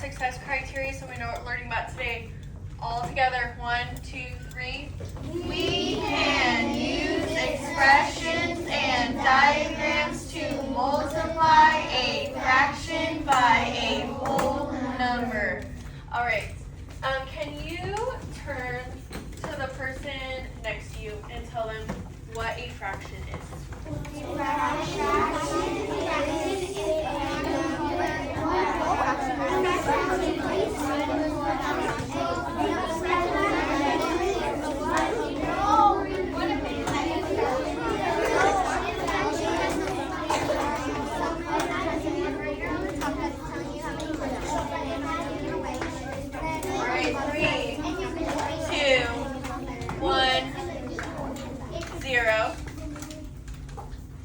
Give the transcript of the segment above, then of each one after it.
success criteria so we know what we're learning about today. All together, 1, 2, 3. We can use expressions and diagrams to multiply a fraction by a whole number. All right. Can you turn to the person next to you and tell them what a fraction is? A fraction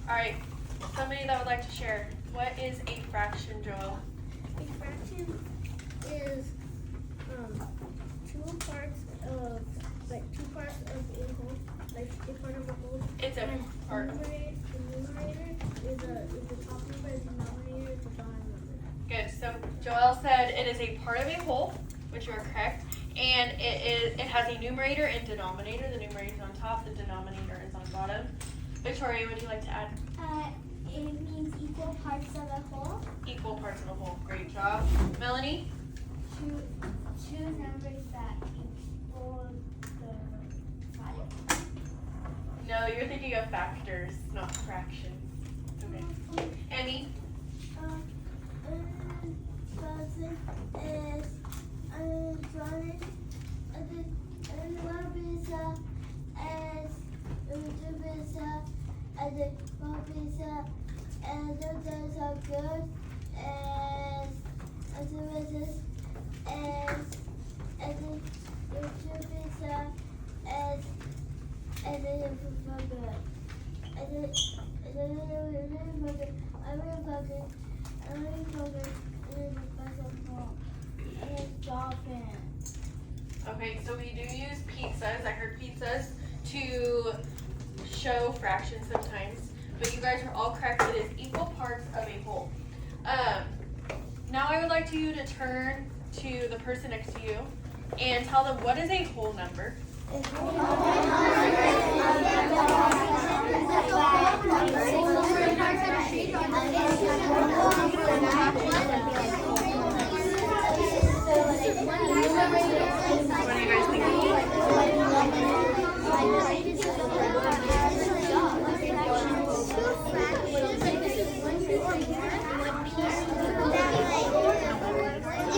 Alright, somebody that would like to share. What is a fraction, Joel? A fraction is two parts of a whole, like a part of a whole. It's a part. The numerator is the top number, the denominator is the bottom number. Good. So Joel said it is a part of a whole, which you are correct, and it has a numerator and denominator. The numerator is on top, the denominator is on bottom. Victoria, would you like to add? It means equal parts of a whole. Equal parts of a whole. Great job. Melanie? Two numbers that equal the five. No, you're thinking of factors, not fractions. Okay. Emmy? Okay, so we do use pizzas. I heard pizzas to show fractions sometimes, but you guys are all correct. It is equal parts of a whole. Now I would like you to turn to the person next to you and tell them what is a whole number. What do you guys think?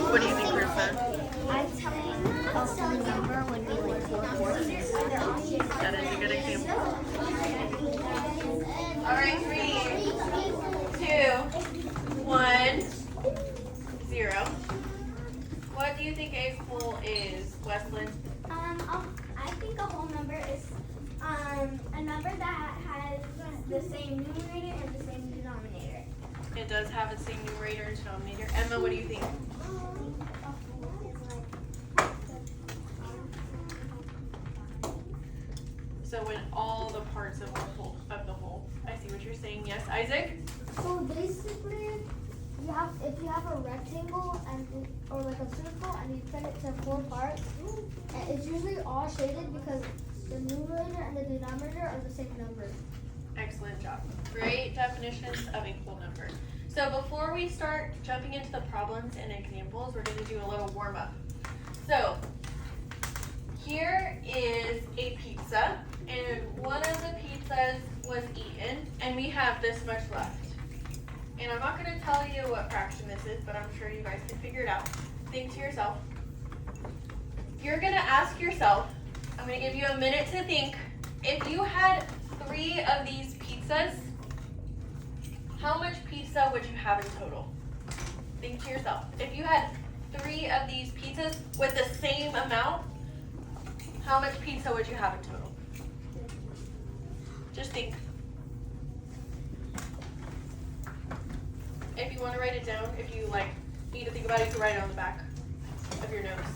What do you think, Rufa? I'm telling a whole number would be like 4/4. That is a good example. All right, 3, 2, 1, 0. What do you think a whole is, Wesley? I think a whole number is a number that has the same numerator and the same denominator. It does have the same numerator and denominator. Emma, what do you think? So when all the parts of the whole. I see what you're saying. Yes, Isaac? So basically, if you have a rectangle or like a circle and you cut it to 4 parts, and it's usually all shaded because the numerator and the denominator are the same number. Excellent job. Great definitions of a whole number. So before we start jumping into the problems and examples, we're going to do a little warm up. So here is a pizza, and one of the pizzas was eaten, and we have this much left. And I'm not going to tell you what fraction this is, but I'm sure you guys can figure it out. Think to yourself. You're going to ask yourself, I'm going to give you a minute to think, if you had 3 of these pizzas, how much pizza would you have in total? Think to yourself. If you had 3 of these pizzas with the same amount, how much pizza would you have in total? Just think. If you want to write it down, if you need to think about it, you can write it on the back of your notes.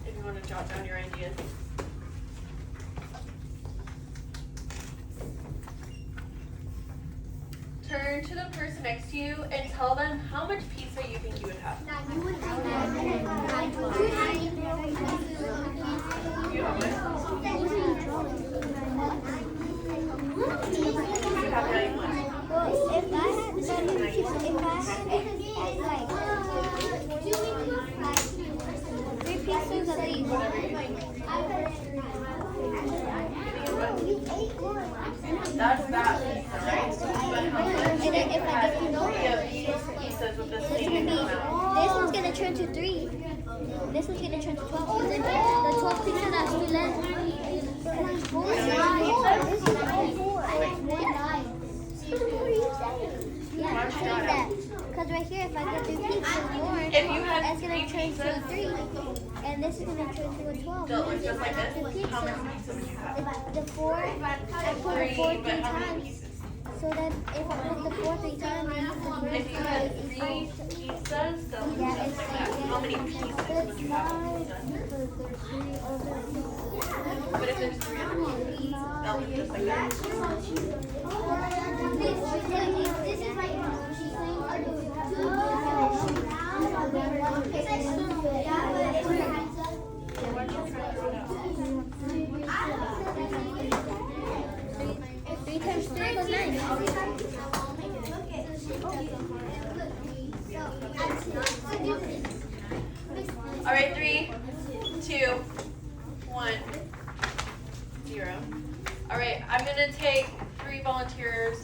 If you want to jot down your ideas. Turn turn to the person next to you and tell them how much pizza you think you would have. You have what? You have 91. Well, if I had like 3 pieces of these. That's that pizza, right? But how much And then if I get three of these pizzas with the It's same gonna be, amount? this one's gonna turn to 3. This one's gonna turn to 12. So the 12 pieces that we left. Yeah, I'm saying that. Because right here, if I get 3 pieces more, If you had that's gonna 3 turn to a pizzas, 3. And this is gonna turn to a 12. don't look just like The this, how pizza, much pizza would you have? the 4, I put the 4 3, but 3 how many times. pieces? So then if I put the 4 3 times, If you had 3 pizzas, that would yeah, just it's like that. How many pieces would you have when it's done? But if there's 3 other pieces, that would just like that. Three times 3 equals 9. All right, 3, 2, 1, 0. All right, I'm gonna take 3 volunteers